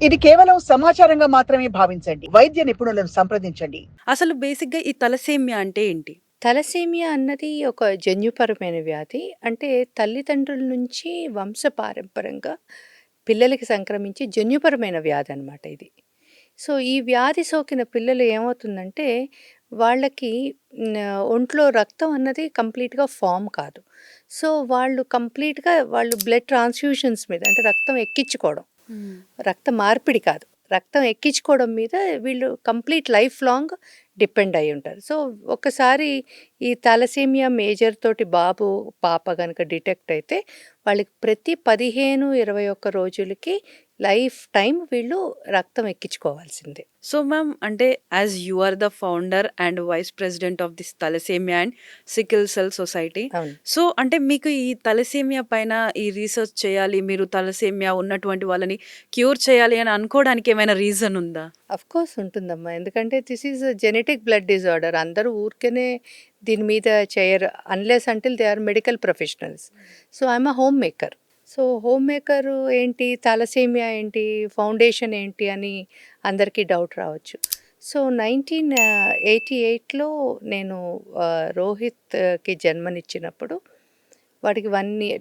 ఇది కేవలం సమాచారంగా మాత్రమే భావించండి. వైద్య నిపుణులను సంప్రదించండి. అసలు బేసిక్‌గా ఈ తలసేమియా అంటే ఏంటి? తలసేమియా అన్నది ఒక జన్యుపరమైన వ్యాధి. అంటే తల్లిదండ్రుల నుంచి వంశపారంపరంగా పిల్లలకి సంక్రమించే జన్యుపరమైన వ్యాధి అనమాట ఇది. సో, ఈ వ్యాధి సోకిన పిల్లలు ఏమవుతుందంటే వాళ్ళకి ఒంట్లో రక్తం అన్నది కంప్లీట్‌గా ఫార్మ్ కాదు. సో, వాళ్ళు బ్లడ్ ట్రాన్స్‌ఫ్యూషన్స్ మీద అంటే రక్తం ఎక్కించుకోవడం, హ్మ్. రక్త మార్పిడి కాదు. రక్తం ఎక్కించుకోవడం మీద వీళ్ళు కంప్లీట్ లైఫ్ లాంగ్ డిపెండ్ అయ్యి ఉంటారు. సో, ఒకసారి ఈ తలసేమియా మేజర్ తోటి బాబు, పాప గనక డిటెక్ట్ అయితే వాళ్ళకి ప్రతి 15, 21 రోజులకి లైఫ్ టైమ్ వీళ్ళు రక్తం ఎక్కించుకోవాల్సిందే. సో, మ్యామ్ అంటే as you are the founder and vice president of this thalassemia and sickle cell society. అవును. సో, అంటే మీకు ఈ తలసేమియా పైన ఈ రీసెర్చ్ చేయాలి, మీరు తలసేమియా ఉన్నటువంటి వాళ్ళని క్యూర్ చేయాలి అని అనుకోవడానికి ఏమైనా రీజన్ ఉందా? అఫ్‌కోర్స్ ఉంటుందమ్మా. ఎందుకంటే this is a genetic blood disorder. అందరూ ఊరికనే దీని మీద చేయరు. Unless until they are medical professionals. So, I am a home maker. So, home maker ఏంటి? తలసేమియా ఏంటి? ఫౌండేషన్ ఏంటి? అని అందరికీ డౌట్ రావచ్చు. సో, 1988లో నేను రోహిత్‌కి జన్మనిచ్చినప్పుడు వాడికి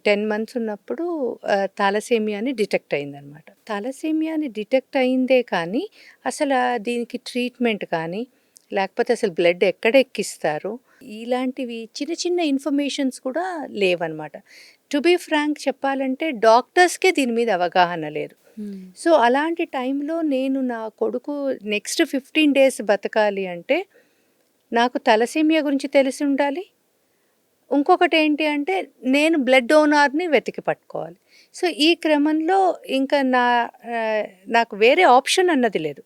10 మంత్స్ ఉన్నప్పుడు థాలసేమియా అని డిటెక్ట్ అయిందనమాట. థాలసేమియా అని డిటెక్ట్ అయిందే కానీ, దీనికి ట్రీట్మెంట్ కానీ, లేకపోతే అసలు బ్లడ్ ఎక్కడ ఎక్కిస్తారు, ఇలాంటివి చిన్న చిన్న ఇన్ఫర్మేషన్స్ కూడా లేవనమాట. టు బీ ఫ్రాంక్ చెప్పాలంటే డాక్టర్స్‌కే దీని మీద అవగాహన లేదు. సో, అలాంటి టైంలో నేను నా కొడుకు నెక్స్ట్ 15 డేస్ బతకాలి అంటే, నాకు తలసేమియా గురించి తెలిసి ఉండాలి. ఇంకొకటేంటి అంటే, నేను బ్లడ్ డోనార్‌ని వెతికి పట్టుకోవాలి. సో, ఈ క్రమంలో ఇంకా నాకు వేరే ఆప్షన్ అన్నది లేదు.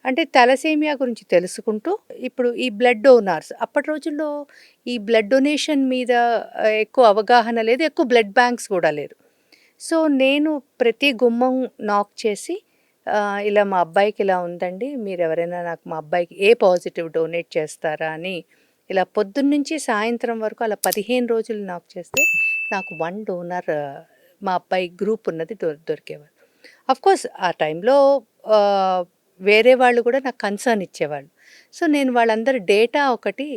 అంటే తలసేమియా గురించి తెలుసుకుంటూ, ఇప్పుడు ఈ బ్లడ్ డోనార్స్ అప్పటి రోజుల్లో ఈ బ్లడ్ డొనేషన్ మీద ఎక్కువ అవగాహన లేదు. ఎక్కువ బ్లడ్ బ్యాంక్స్ కూడా లేదు. సో, నేను ప్రతి గుమ్మం నాక్ చేసి ఇలా మా అబ్బాయికి ఇలా ఉందండి. మీరెవరైనా నాకు మా అబ్బాయికి ఏ పాజిటివ్ డొనేట్ చేస్తారా అని ఇలా పొద్దున్నుంచి సాయంత్రం వరకు అలా 15 రోజులు నాక్ చేస్తే నాకు 1 డోనర్ మా అబ్బాయి గ్రూప్ ఉన్నది దొరికేవారు. అఫ్‌కోర్స్ ఆ టైంలో ఆహ్, వేరే వాళ్ళు కూడా నాకు కన్సర్న్ ఇచ్చేవాళ్ళు. సో, నేను వాళ్ళందరి డేటా ఒకటి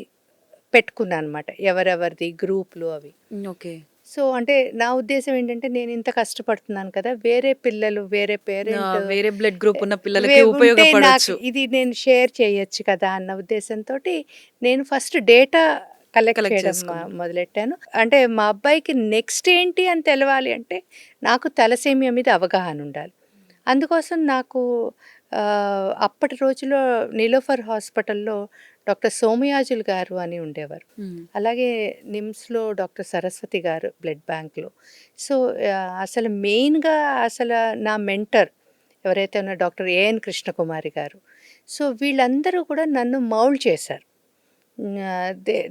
పెట్టుకున్నాననమాట. ఎవరెవరిది గ్రూప్‌లు అవి. ఓకే. సో, అంటే నా ఉద్దేశ్యం ఏంటంటే నేను ఇంత కష్టపడుతున్నాను కదా! వేరే పిల్లలు, వేరే పేరెంట్ వేరే బ్లడ్ గ్రూప్ ఉన్న పిల్లలకి ఉంటే నాకు ఉపయోగపడొచ్చు. ఇది నేను షేర్ చేయొచ్చు కదా! అన్న ఉద్దేశంతోటి నేను ఫస్ట్ డేటా కలెక్ట్ కలెక్ట్ చేయడం చేసుకున్నారు. మొదలెట్టాను. అంటే మా అబ్బాయికి నెక్స్ట్ ఏంటి అని తెలవాలి అంటే నాకు తలసేమియా మీద అవగాహన ఉండాలి. అందుకోసం నాకు అప్పటి రోజుల్లో నిలోఫర్ హాస్పిటల్‌లో డాక్టర్ సోమయాజులు గారు అని ఉండేవారు. అలాగే నిమ్స్‌లో డాక్టర్ సరస్వతి గారు బ్లడ్ బ్యాంక్‌లో. సో, అసలు మెయిన్‌గా నా మెంటర్ ఎవరైతే ఉన్నారో డాక్టర్ ఏఎన్ కృష్ణకుమారి గారు. సో, వీళ్ళందరూ కూడా నన్ను మౌల్డ్ చేశారు.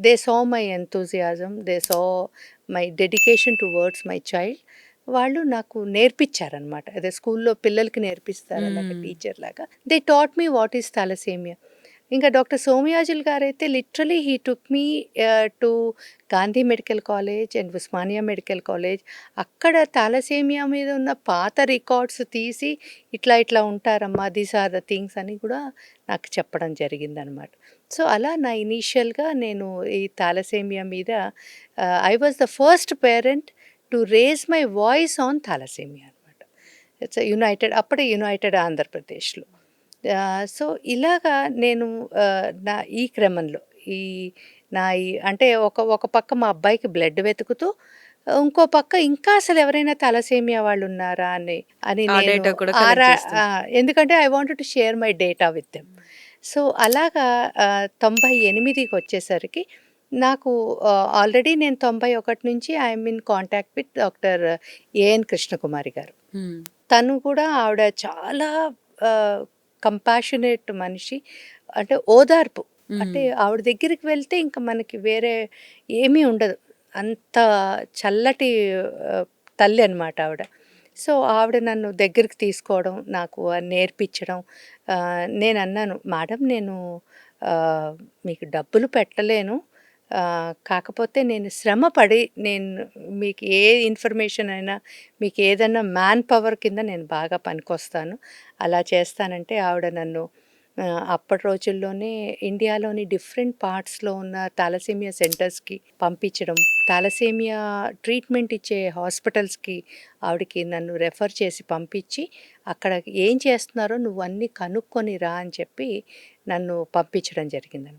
They saw my enthusiasm. They saw my dedication towards my child. వాళ్ళు నాకు నేర్పించారనమాట. అదే స్కూల్లో పిల్లలకి నేర్పిస్తారు అలాగా టీచర్‌లాగా. They taught me what is thalassemia. ఇంకా డాక్టర్ సోమయాజులు గారైతే literally he took me to Gandhi medical college and Osmania medical college. అక్కడ థాలసేమియా మీద ఉన్న పాత రికార్డ్స్ తీసి ఇట్లా ఇట్లా ఉంటారమ్మా, దీస్ ఆర్ ద థింగ్స్ అని కూడా నాకు చెప్పడం జరిగిందనమాట. సో, అలా నా ఇనీషియల్‌గా నేను ఈ థాలసేమియా మీద I was the first parent to raise my voice on thalassemia అనమాట. ఇట్స్ అప్పుడే యునైటెడ్ ఆంధ్రప్రదేశ్‌లో. సో, ఇలాగా నేను నా ఈ క్రమంలో ఈ అంటే ఒక పక్క మా అబ్బాయికి బ్లడ్ వెతుకుతూ, ఇంకో పక్క ఇంకా అసలు ఎవరైనా తలసేమియా వాళ్ళు ఉన్నారా అని అని ఆ నేను డేటా కూడా కలెక్ట్ చేస్తారు. ఎందుకంటే I wanted to share my data with them. So, అలాగా 98కి వచ్చేసరికి నాకు ఆల్రెడీ నేను 91 నుంచి I am in contact with doctor A N Krishnakumari garu. తను కూడా ఆవిడ చాలా ఆహ్, కంపాషనేట్ మనిషి. అంటే ఓదార్పు. అంటే ఆవిడ దగ్గరికి వెళ్తే ఇంక మనకి వేరే ఏమీ ఉండదు. అంత చల్లటి ఆహ్, తల్లి అనమాట ఆవిడ. సో, ఆవిడ నన్ను దగ్గరికి తీసుకోవడం, నాకు నేర్పించడం. నేనన్నాను, "మేడం నేను ఆహ్, మీకు డబ్బులు పెట్టలేను. కాకపోతే నేను శ్రమపడి నేను మీకు ఏ ఇన్ఫర్మేషన్ అయినా, మీకు ఏదన్నా మ్యాన్ పవర్ కింద నేను బాగా పనికొస్తాను. అలా చేస్తానంటే ఆవిడ నన్ను అప్పటి రోజుల్లోనే ఇండియాలోని డిఫరెంట్ పార్ట్స్‌లో ఉన్న థాలసేమియా సెంటర్స్‌కి పంపించడం, థాలసేమియా ట్రీట్మెంట్ ఇచ్చే హాస్పిటల్స్‌కి ఆవిడకి నన్ను రెఫర్ చేసి పంపించి, అక్కడ ఏం చేస్తున్నారో నువ్వు అన్నీ కనుక్కొని రా అని చెప్పి నన్ను పంపించడం జరిగిందండి.